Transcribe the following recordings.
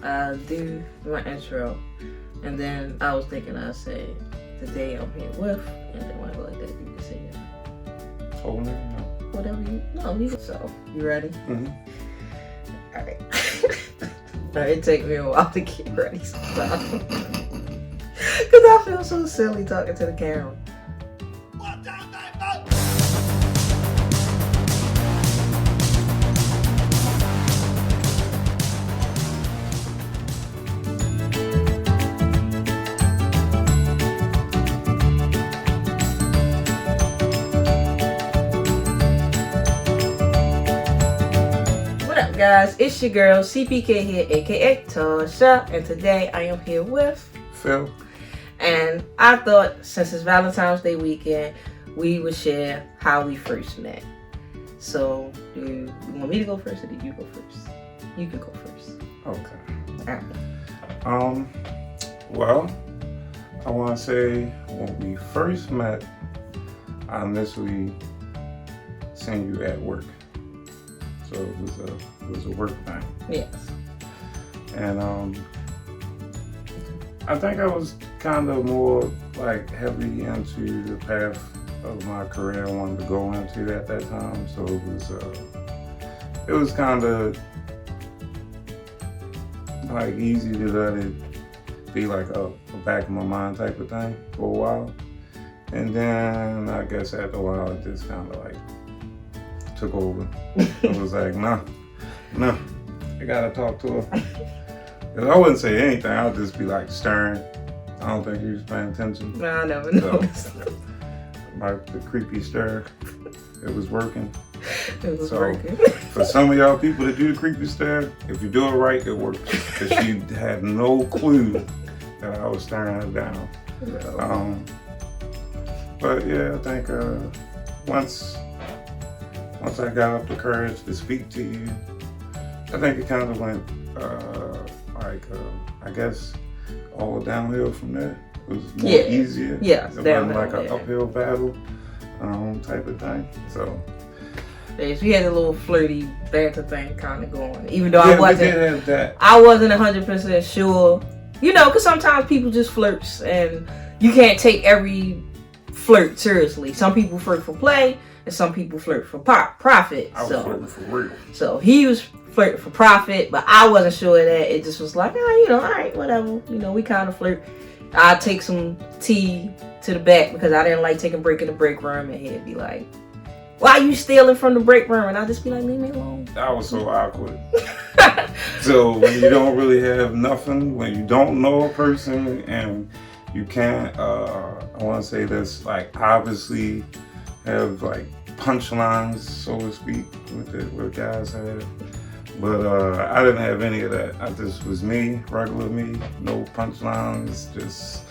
I do my intro, and then I was thinking I'd say, today I'm here with, and then when I go like that, you can say it. Oh, no. Whatever you know. So, you ready? Mm-hmm. Alright. It take me a while to get ready sometimes. Because I feel so silly talking to the camera. Guys, it's your girl CPK here, aka Tasha, and today I am here with Phil. And I thought since it's Valentine's Day weekend, we would share how we first met. So, do you want me to go first or do you go first? You can go first. Okay. Alright. Well, I want to say when we first met, I initially seen you at work. So it was a work thing. Yes. And I think I was kind of more like heavy into the path of my career I wanted to go into at that time. So it was kind of like easy to let it be like a back of my mind type of thing for a while. And then I guess after a while it just kind of like took over. I was like, no, I gotta talk to her. Cause I wouldn't say anything, I would just be like staring. I don't think he was paying attention. No, I never noticed. Like the creepy stare, it was working. It was working. For some of y'all people that do the creepy stare, if you do it right, it works. Cause she had no clue that I was staring her down. No. But yeah, I think once I got up the courage to speak to you, I think it kind of went I guess all downhill from there. It was more easier. Yeah, it wasn't like an uphill battle type of thing. So yes, we had a little flirty banter thing kind of going, even though I wasn't 100% sure. You know, because sometimes people just flirts, and you can't take every flirt seriously. Some people flirt for play, and some people flirt for profit. I was flirting for real. So he was flirting for profit, but I wasn't sure of that. It just was like, all right, whatever. We kind of flirt. I'd take some tea to the back because I didn't like taking a break in the break room, and he'd be like, why are you stealing from the break room? And I'd just be like, leave me alone. That was so awkward. So when you don't really have nothing, when you don't know a person, and you can't, I want to say this, like obviously have like punchlines, so to speak, with guys have. But I didn't have any of that. I just was me, regular me, no punchlines, just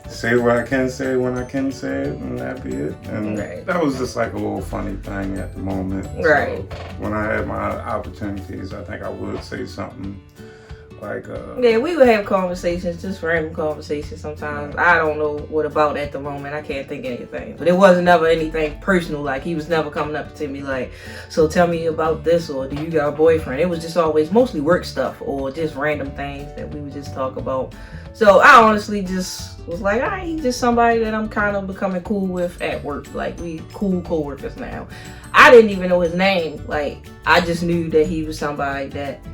say what I can say when I can say it, and that'd be it. And that was just like a little funny thing at the moment. Right. So when I had my opportunities, I think I would say something like yeah, we would have conversations, just random conversations sometimes. I don't know what about at the moment. I can't think of anything. But it wasn't never anything personal. Like, he was never coming up to me like, so tell me about this, or do you got a boyfriend? It was just always mostly work stuff or just random things that we would just talk about. So I honestly just was like, all right, he's just somebody that I'm kind of becoming cool with at work. Like, we cool co-workers now. I didn't even know his name. Like, I just knew that he was somebody that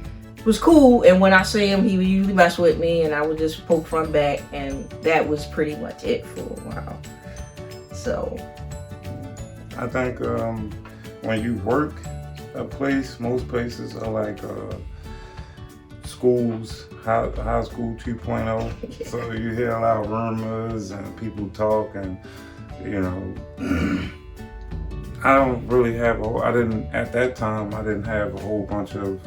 was cool, and when I see him, he would usually mess with me, and I would just poke fun back, and that was pretty much it for a while. So I think when you work a place, most places are like schools, high school 2.0. So you hear a lot of rumors and people talk, and I don't really have at that time I didn't have a whole bunch of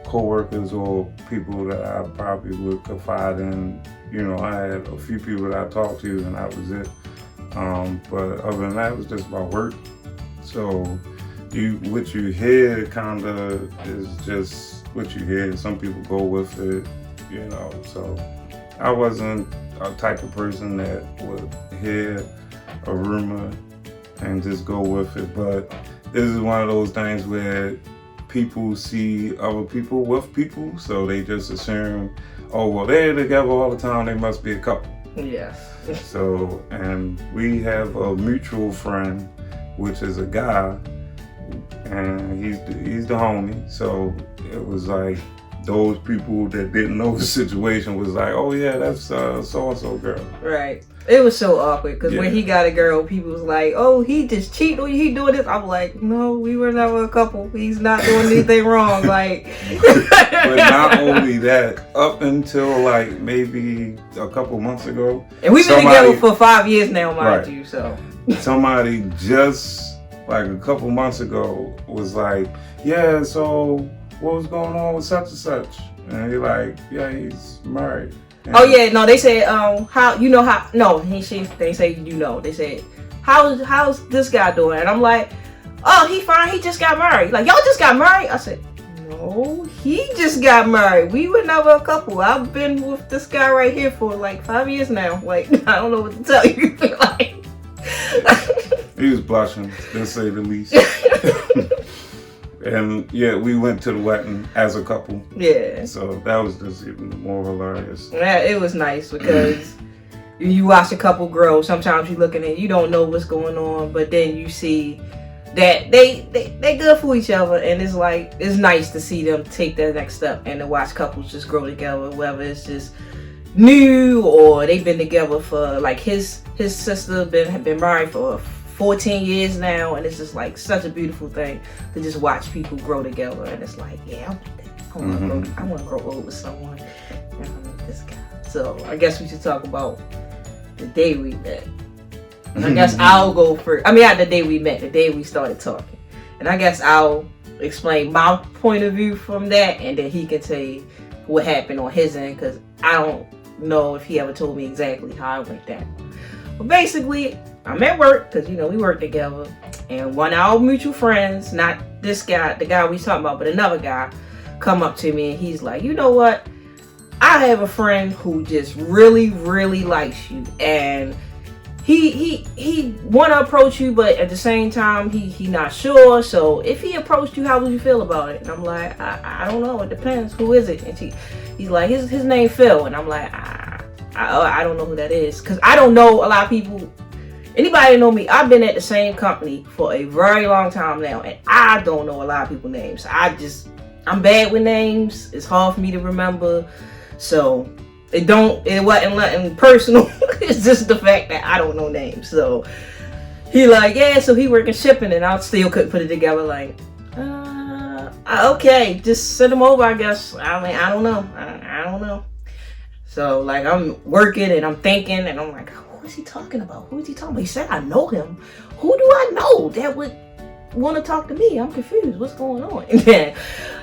co-workers or people that I probably would confide in. I had a few people that I talked to, and that was it. But other than that, it was just about work. So what you hear kind of is just what you hear. Some people go with it, So I wasn't a type of person that would hear a rumor and just go with it. But this is one of those things where people see other people with people, so they just assume, oh, well, they're together all the time, they must be a couple. Yes. So, and we have a mutual friend, which is a guy, and he's the homie. So it was like those people that didn't know the situation was like, oh yeah, that's so-and-so girl. Right. It was so awkward because when he got a girl, people was like, oh, he just cheated on you, he doing this. I'm like, no, we were never a couple. He's not doing anything wrong. Like, but not only that, up until like maybe a couple months ago. And we've been together for 5 years now, mind you, so. Somebody just like a couple months ago was like, yeah, so what was going on with such and such? And you're like, yeah, he's married. And oh yeah, no, they said, how, you know how, no, they say, you know, they said, how's this guy doing? And I'm like, oh, he fine, he just got married. Like, y'all just got married? I said, no, he just got married. We were never a couple. I've been with this guy right here for like 5 years now. Like, I don't know what to tell you. Like, he was blushing, to say the least. And yeah, we went to the wedding as a couple. Yeah. So that was just even more hilarious. Yeah, it was nice because you watch a couple grow. Sometimes you looking at, you don't know what's going on, but then you see that they good for each other, and it's like, it's nice to see them take that next step and to watch couples just grow together, whether it's just new or they've been together for, like, his sister been married for 14 years now, and it's just like such a beautiful thing to just watch people grow together. And it's like, yeah, I want to grow old with someone, and I met this guy. So I guess we should talk about the day we met. And I guess I'll go first. I mean, not the day we met, the day we started talking. And I guess I'll explain my point of view from that, and then he can tell you what happened on his end, because I don't know if he ever told me exactly how it went down. But basically, I'm at work, because, you know, we work together, and one of our mutual friends, not this guy, the guy we talking about, but another guy, come up to me, and he's like, you know what? I have a friend who just really, really likes you, and he want to approach you, but at the same time, he not sure. So if he approached you, how would you feel about it? And I'm like, I don't know. It depends. Who is it? And he's like, his name Phil. And I'm like, I don't know who that is, because I don't know a lot of people. Anybody know me, I've been at the same company for a very long time now, and I don't know a lot of people's names. I'm bad with names. It's hard for me to remember. So it wasn't nothing personal. It's just the fact that I don't know names. So he like, yeah, so he working shipping, and I still couldn't put it together. Like, okay, just send him over, I guess. I mean, I don't know. I don't know. So like, I'm working and I'm thinking, and I'm like, who is he talking about? Who is he talking about? He said I know him. Who do I know that would want to talk to me? I'm confused. What's going on?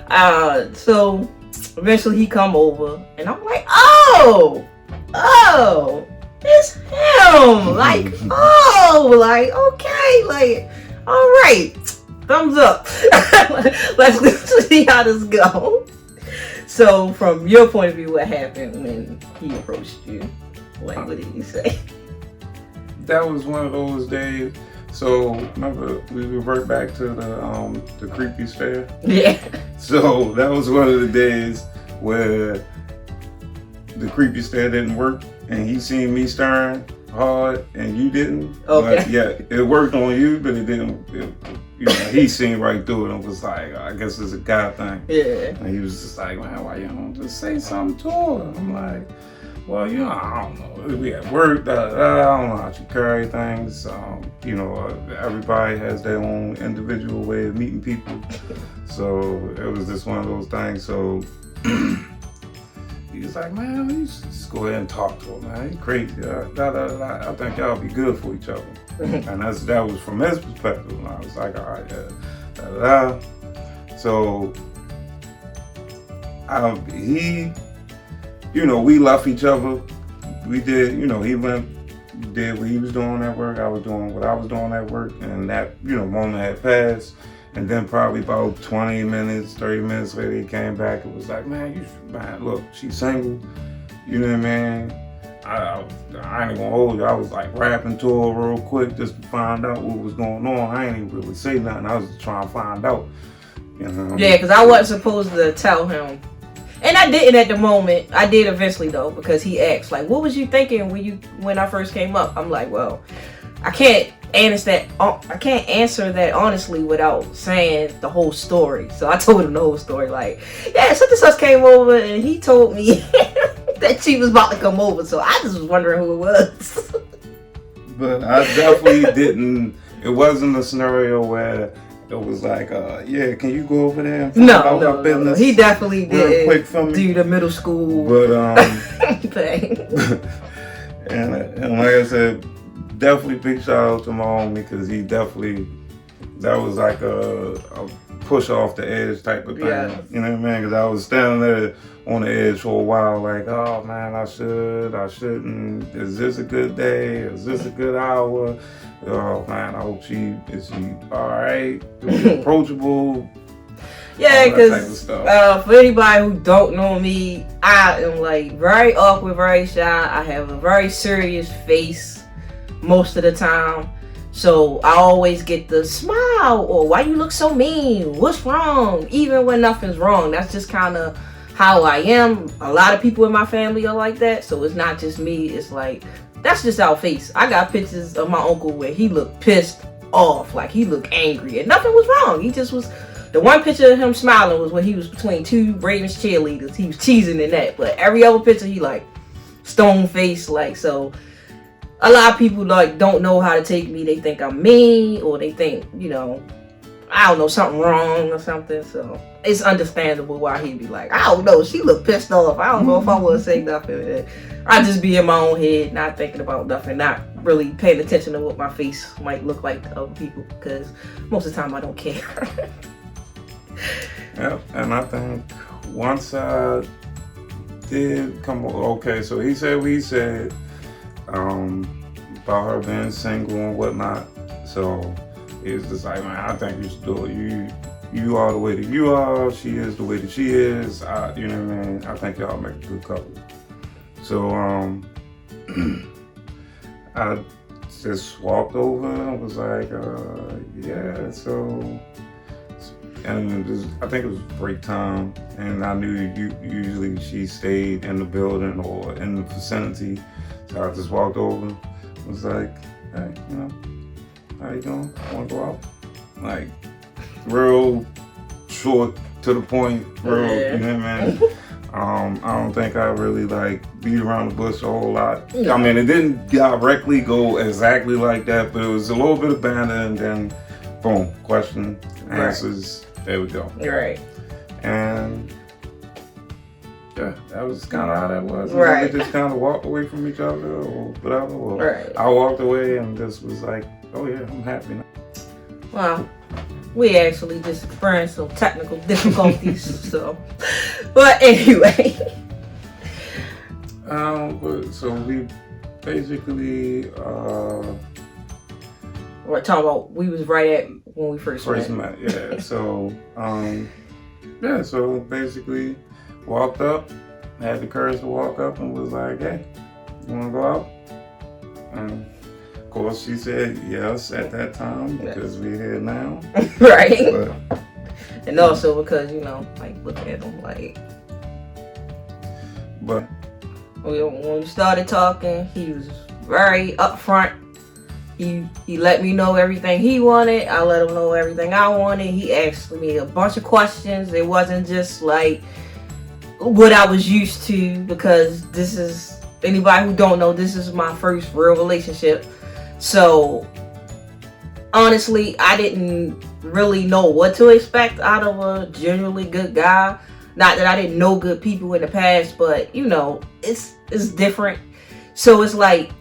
And so eventually he come over, and I'm like, oh, it's him. Like, like, okay, like, all right, thumbs up. Let's see how this go. So from your point of view, what happened when he approached you? Like, what did he say? That was one of those days. So remember, we revert back to the creepy stare. Yeah. So that was one of the days where the creepy stare didn't work, and he seen me staring hard, and you didn't. Okay. But yeah, it worked on you, but it didn't. He seen right through it and was like, I guess it's a guy thing. Yeah. And he was just like, man, why you don't just say something to her? I'm like, well, I don't know. We at work, I don't know how you carry things. Everybody has their own individual way of meeting people. So it was just one of those things. So he was like, man, you should just go ahead and talk to her, man. He's crazy. I think y'all be good for each other. And that was from his perspective. And I was like, all right, yeah. So we left each other. We did, he did what he was doing at work. I was doing what I was doing at work. And that, moment had passed. And then probably about 20 minutes, 30 minutes later, he came back and was like, man, look, she's single. You know what I mean? I ain't gonna hold you. I was like rapping to her real quick just to find out what was going on. I ain't even really say nothing. I was just trying to find out. You know? Yeah, because I wasn't supposed to tell him. And I didn't at the moment. I did eventually though, because he asked, like, what was you thinking when I first came up? I'm like, well, I can't answer that honestly without saying the whole story. So I told him the whole story, like, yeah, such and such came over and he told me that she was about to come over. So I just was wondering who it was. But I definitely didn't. It wasn't a scenario where it was like, yeah, can you go over there and find out my business? He definitely did quick for me. Do the middle school thing. and like I said, definitely big shout out to my homie, because he definitely, that was like a push off the edge type of thing. Yeah. You know what I mean? Because I was standing there on the edge for a while, like, oh man, I shouldn't. Is this a good day? Is this a good hour? Oh man, I hope is she all right? Approachable? Yeah, because for anybody who don't know me, I am like very awkward, very shy. I have a very serious face most of the time. So I always get the smile, or why you look so mean? What's wrong? Even when nothing's wrong. That's just kind of how I am. A lot of people in my family are like that. So it's not just me. It's like, that's just our face. I got pictures of my uncle where he looked pissed off. Like he looked angry and nothing was wrong. He just was, the one picture of him smiling was when he was between two Ravens cheerleaders. He was cheesing in that. But every other picture he like stone face. Like, so a lot of people like don't know how to take me. They think I'm mean, or they think, you know, I don't know, something wrong or something. So it's understandable why he'd be like, I don't know, she looked pissed off. I don't know if I want to say nothing. I just be in my own head, not thinking about nothing, not really paying attention to what my face might look like to other people, because most of the time I don't care. Yep, and I think once I did come, okay, so he said what he said about her being single and whatnot. So he was just like, man, I think you should do it. You are the way that you are. She is the way that she is. You know what I mean? I think y'all make a good couple. So I just walked over and was like, yeah. So, and I think it was break time, and I knew usually she stayed in the building or in the vicinity. So I just walked over, was like, hey, you know, how you doing? Want to go out? Like, real short to the point, real, yeah. You know what I mean? I don't think I really like beat around the bush a whole lot. Yeah. I mean, it didn't directly go exactly like that, but it was a little bit of banter, and then boom, question, answers, right. There we go. Right. And yeah, that was kind of how that was. Right. We just kind of walked away from each other or whatever. Or right. I walked away and just was like, oh yeah, I'm happy now. Well, we actually just experienced some technical difficulties, so. But anyway. So we basically we're talking about, we was right at when we first met. Yeah. So yeah. So basically, walked up, had the courage to walk up, and was like, hey, you want to go out? And of course, she said yes at that time because we're here now. Right. But, and also because, you know, like, look at him, like. But when we started talking, he was very upfront. He let me know everything he wanted. I let him know everything I wanted. He asked me a bunch of questions. It wasn't just like what I was used to, because this is, anybody who don't know, this is my first real relationship. So honestly, I didn't really know what to expect out of a genuinely good guy. Not that I didn't know good people in the past, but you know, it's different. So it's like,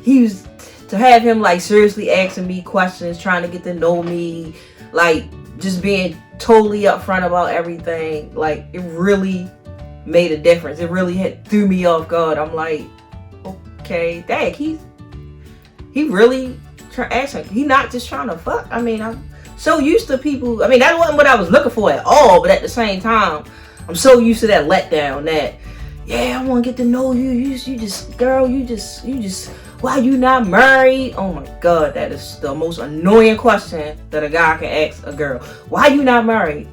to have him like seriously asking me questions, trying to get to know me, like just being totally upfront about everything, like it really made a difference. It really threw me off guard. I'm like, okay, dang, he really asking. He not just trying to fuck. I mean, I'm so used to people. I mean, that wasn't what I was looking for at all. But at the same time, I'm so used to that letdown. That, yeah, I want to get to know you. You just, girl, you just why you not married? Oh my God, that is the most annoying question that a guy can ask a girl. Why you not married?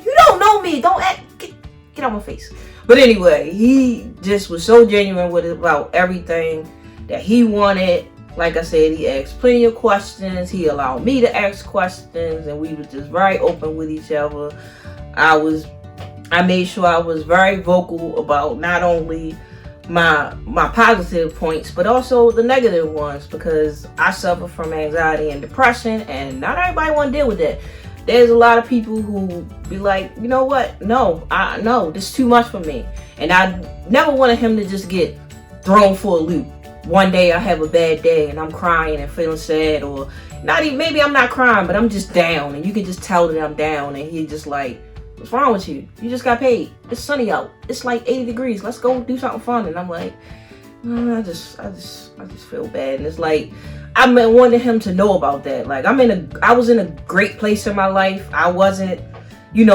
You don't know me. Don't act. Get out my face. But anyway, he just was so genuine with it about everything that he wanted. Like I said, he asked plenty of questions. He allowed me to ask questions, and we were just very open with each other. I made sure I was very vocal about not only my positive points, but also the negative ones, because I suffer from anxiety and depression, and not everybody want to deal with that. There's a lot of people who be like, you know what? No, this is too much for me. And I never wanted him to just get thrown for a loop. One day I have a bad day and I'm crying and feeling sad, or not even, maybe I'm not crying, but I'm just down, and you can just tell that I'm down, and he just like, what's wrong with you? You just got paid. It's sunny out. It's like 80 degrees. Let's go do something fun. And I'm like, I just feel bad. And it's like, I wanted him to know about that. Like, I was in a great place in my life. I wasn't,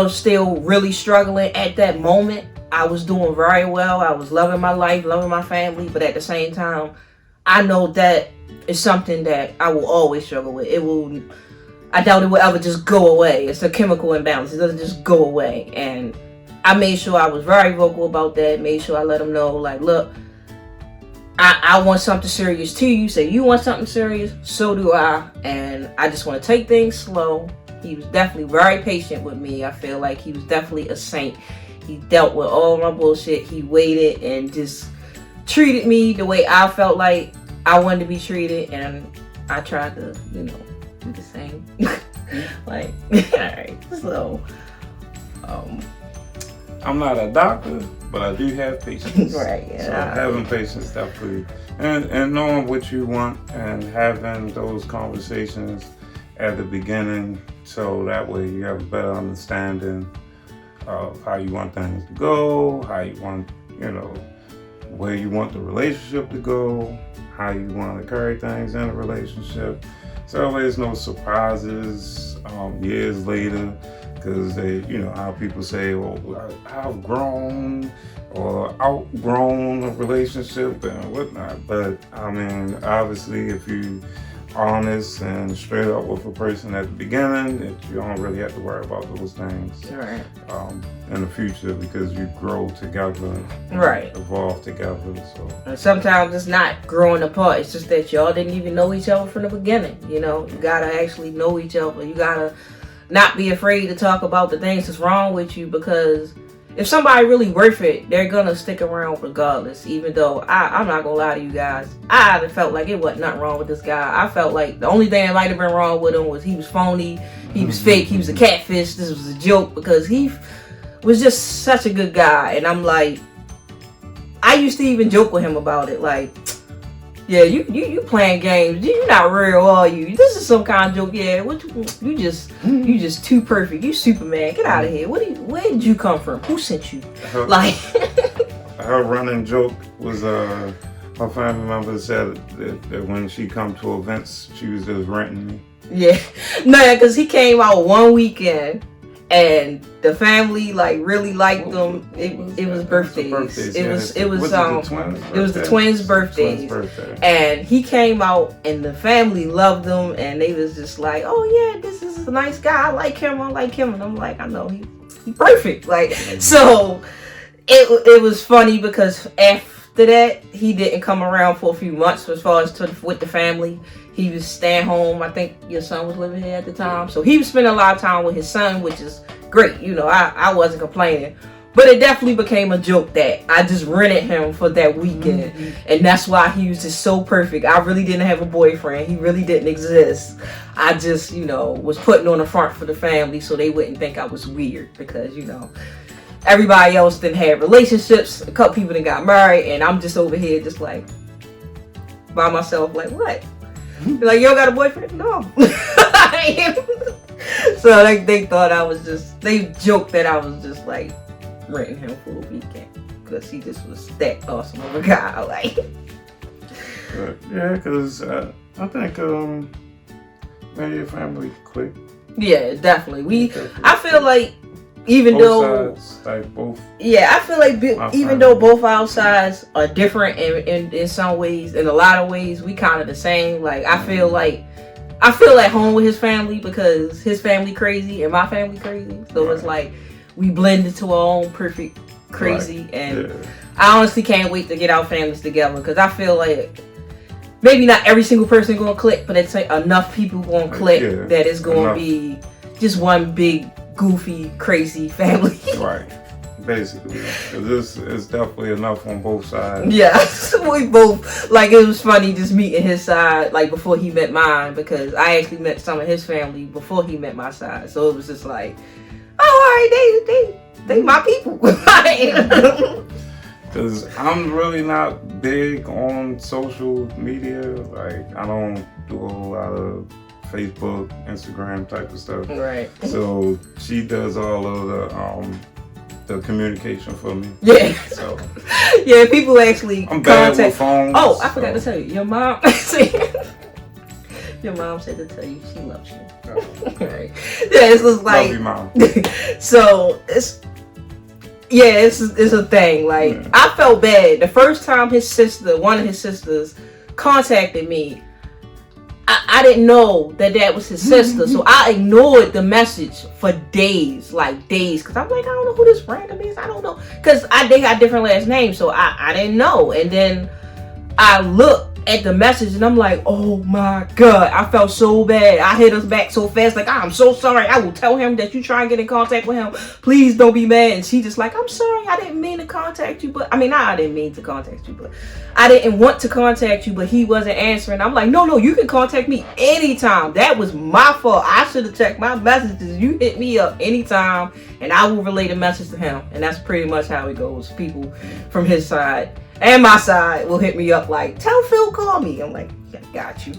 still really struggling at that moment. I was doing very well. I was loving my life, loving my family. But at the same time, I know that is something that I will always struggle with. I doubt it will ever just go away. It's a chemical imbalance. It doesn't just go away. And I made sure I was very vocal about that. Made sure I let him know, like, look, I want something serious too. You say you want something serious, so do I. And I just want to take things slow. He was definitely very patient with me. I feel like he was definitely a saint. He dealt with all my bullshit. He waited and just treated me the way I felt like I wanted to be treated. And I tried to, do the same. Like, alright. So, I'm not a doctor, but I do have patience. Right, yeah. So having patience definitely, and knowing what you want and having those conversations at the beginning, so that way you have a better understanding of how you want things to go, how you want, where you want the relationship to go, how you want to carry things in a relationship. So there's no surprises years later. Because how people say, well, I've grown or outgrown a relationship and whatnot. But I mean, obviously, if you honest and straight up with a person at the beginning, that you don't really have to worry about those things right. In the future, because you grow together, right? Evolve together. So and sometimes it's not growing apart. It's just that y'all didn't even know each other from the beginning. You gotta actually know each other. You gotta not be afraid to talk about the things that's wrong with you, because if somebody really worth it, they're gonna stick around regardless. Even though I'm not gonna lie to you guys, I felt like it wasn't nothing wrong with this guy. I felt like the only thing that might have been wrong with him was he was phony, he was fake, he was a catfish. This was a joke, because he was just such a good guy. And I'm like, I used to even joke with him about it, like, yeah, you playing games. You not real, are you? This is some kind of joke. Yeah, you just too perfect. You Superman. Get out of here. Where did you come from? Who sent you? Her running joke was her family member said that when she come to events, she was just renting me. Yeah, no, because he came out one weekend. And the family really liked them. It was birthdays. It was the twins' birthdays. And he came out and the family loved him, and they was just like, oh yeah, this is a nice guy. I like him. And I'm like, I know he perfect. So it was funny, because after that he didn't come around for a few months as far as with the family. He was staying home. I think your son was living here at the time. So he was spending a lot of time with his son, which is great. I wasn't complaining. But it definitely became a joke that I just rented him for that weekend. And that's why he was just so perfect. I really didn't have a boyfriend. He really didn't exist. I just, was putting on the front for the family so they wouldn't think I was weird. Because, everybody else didn't have relationships. A couple people that got married. And I'm just over here just like, by myself, like, what? Like, you don't got a boyfriend? No. So they thought they joked that I was just like renting him for a weekend, because he just was that awesome of a guy. Yeah, because I think your family clicked. Yeah, definitely. I feel like even both though sides, like both. Yeah, I feel like even though both our sides are different in some ways, in a lot of ways, we kind of the same. Like I feel at home with his family because his family crazy and my family crazy. So it's like we blend into our own perfect crazy. And I honestly can't wait to get our families together because I feel like maybe not every single person gonna click, but it's like enough people gonna click that it's gonna be just one big goofy crazy family. Right. Basically, this is definitely enough on both sides. Yes, we both, like, it was funny just meeting his side, like, before he met mine, because I actually met some of his family before he met my side, so it was just like, oh, alright, they my people. Because I'm really not big on social media, like, I don't do a whole lot of Facebook, Instagram type of stuff. Right. So, she does all of the communication for me. Yeah. So yeah, people actually I'm bad with phones. Oh, I forgot to tell you. Your mom Your mom said to tell you she loves you. Right. Yeah, it's just like love you, Mom. So it's a thing. Like I felt bad. The first time one of his sisters contacted me, I didn't know that was his sister, so I ignored the message for days, because I'm like, I don't know who this random is, I don't know, because they got different last names, so I didn't know, and then I looked at the message and I'm like, oh my god, I felt so bad. I hit us back so fast, like, I'm so sorry, I will tell him that you try and get in contact with him, please don't be mad. And she just like, I'm sorry, I didn't mean to contact you, but I didn't mean to contact you, but I didn't want to contact you, but he wasn't answering. I'm like, no, you can contact me anytime, that was my fault, I should have checked my messages, you hit me up anytime and I will relay the message to him. And that's pretty much how it goes. People from his side and my side will hit me up like, tell Phil call me. I'm like, yeah, got you.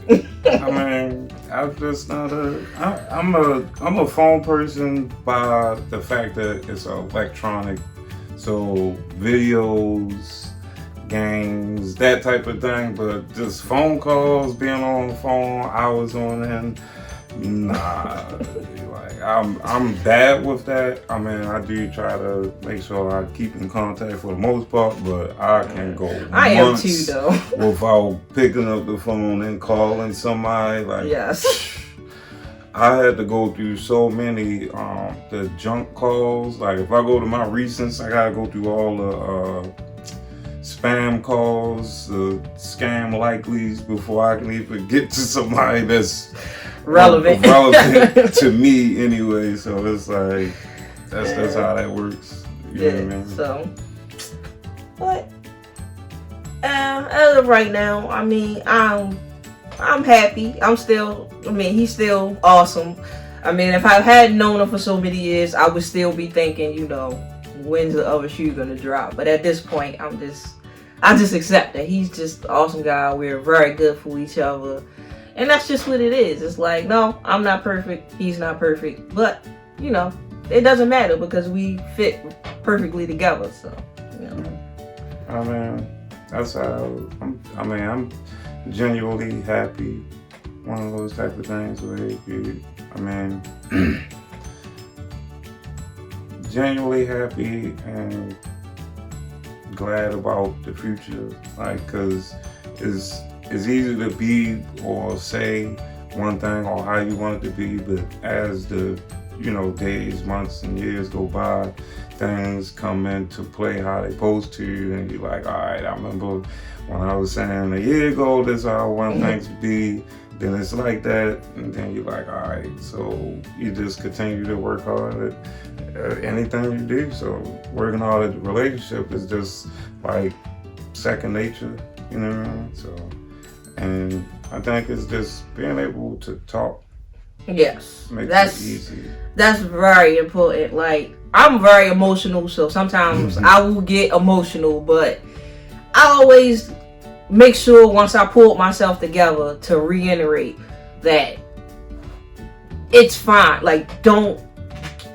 I mean, I'm just not I'm a phone person by the fact that it's electronic. So videos, games, that type of thing. But just phone calls, being on the phone, hours on end, nah. Like I'm bad with that. I mean, I do try to make sure I keep in contact for the most part, but I can go months am too, though. without picking up the phone and calling somebody. Like, yes. I had to go through so many the junk calls. Like if I go to my recents, I gotta go through all the spam calls, scam likelies before I can even get to somebody that's relevant to me anyway. So it's like that's how that works. You know what I mean? So, but as of right now, I mean, I'm happy. He's still awesome. I mean, if I hadn't known him for so many years, I would still be thinking, when's the other shoe gonna drop? But at this point, I just accept that he's just an awesome guy. We're very good for each other. And that's just what it is. It's like, no, I'm not perfect. He's not perfect. But, it doesn't matter because we fit perfectly together. So, I mean, that's how I'm genuinely happy. One of those type of things where genuinely happy and glad about the future. Like, cause it's easy to be or say one thing or how you want it to be, but as the days, months, and years go by, things come into play how they supposed to, and you're like, all right, I remember when I was saying a year ago this is how I want things to be, then it's like that, and then you're like, all right, so you just continue to work hard at anything you do. So working hard at the relationship is just like second nature, you know what I mean? So, and I think it's just being able to talk. Yes, makes it easy. That's very important. Like, I'm very emotional, so sometimes I will get emotional, but I always make sure once I pull myself together to reiterate that it's fine. Like, don't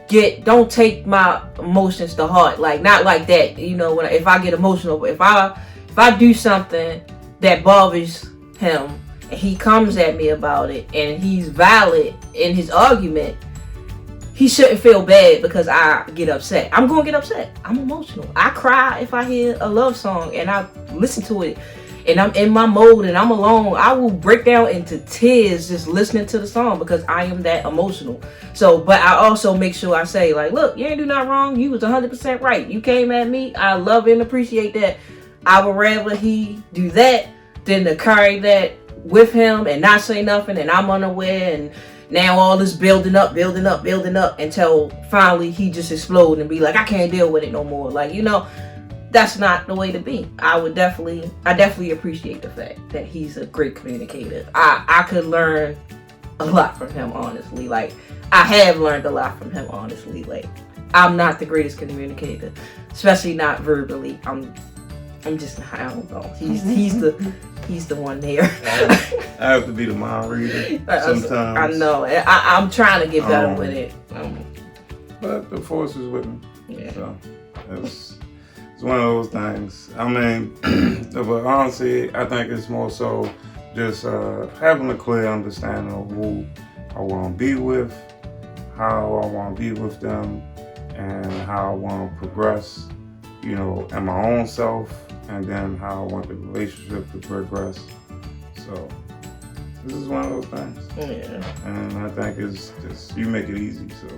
take my emotions to heart. Like, not like that. If I get emotional, but if I do something that bothers him and he comes at me about it and he's valid in his argument, he shouldn't feel bad because I get upset. I'm gonna get upset. I'm emotional. I cry if I hear a love song and I listen to it and I'm in my mode and I'm alone. I will break down into tears just listening to the song because I am that emotional. So, but I also make sure I say, like, look, you ain't do nothing wrong. You was 100% right. You came at me. I love and appreciate that. I would rather he do that than to carry that with him and not say nothing and I'm unaware, and now all this building up until finally he just explode and be like, I can't deal with it no more. Like, you know, that's not the way to be. I definitely appreciate the fact that he's a great communicator. I could learn a lot from him, honestly. Like, I have learned a lot from him, honestly. Like, I'm not the greatest communicator, especially not verbally. I'm just, I don't know. He's the one there. I have to be the mind reader sometimes. I know. I'm trying to get better with it. But the force is with me. Yeah. So it's one of those things. I mean, but honestly, I think it's more so just having a clear understanding of who I want to be with, how I want to be with them, and how I want to progress, you know, in my own self, and then how I want the relationship to progress. So this is one of those things. Yeah. And I think it's just, you make it easy, so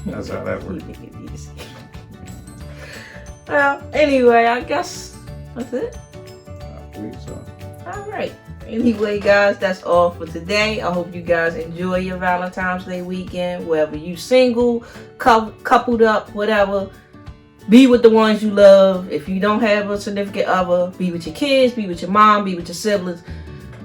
that's how that works. You make it easy. Well, anyway, I guess that's it. I believe so. All right. Anyway, guys, that's all for today. I hope you guys enjoy your Valentine's Day weekend, whether you single, coupled up, whatever. Be with the ones you love. If you don't have a significant other, be with your kids, be with your mom, be with your siblings.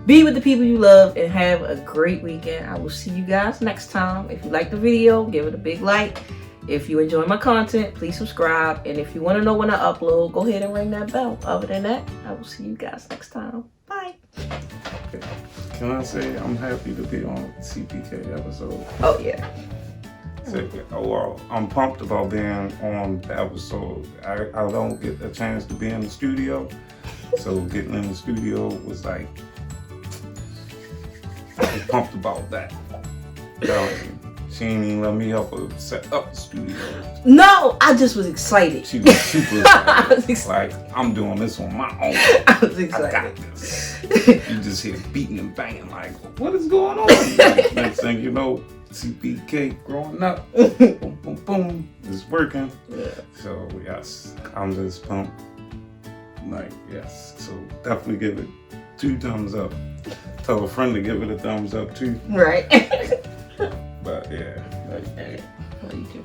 Be with the people you love and have a great weekend. I will see you guys next time. If you like the video, give it a big like. If you enjoy my content, please subscribe. And if you want to know when I upload, go ahead and ring that bell. Other than that, I will see you guys next time. Bye. Can I say I'm happy to be on CPK episode? Oh, yeah. I'm pumped about being on the episode. I don't get a chance to be in the studio, so getting in the studio was like, I was pumped about that. She ain't even let me help her set up the studio. No, I just was excited. She was super excited. Excited. Like, I'm doing this on my own. I was excited. I got this. You just hear beating and banging like, what is going on? Like, next thing you know, CPK growing up, boom, boom, boom, it's working. Yeah. So yes, I'm just pumped. Like, yes, so definitely give it 2 thumbs up. Tell a friend to give it a thumbs up too. Right. But yeah, What do you do?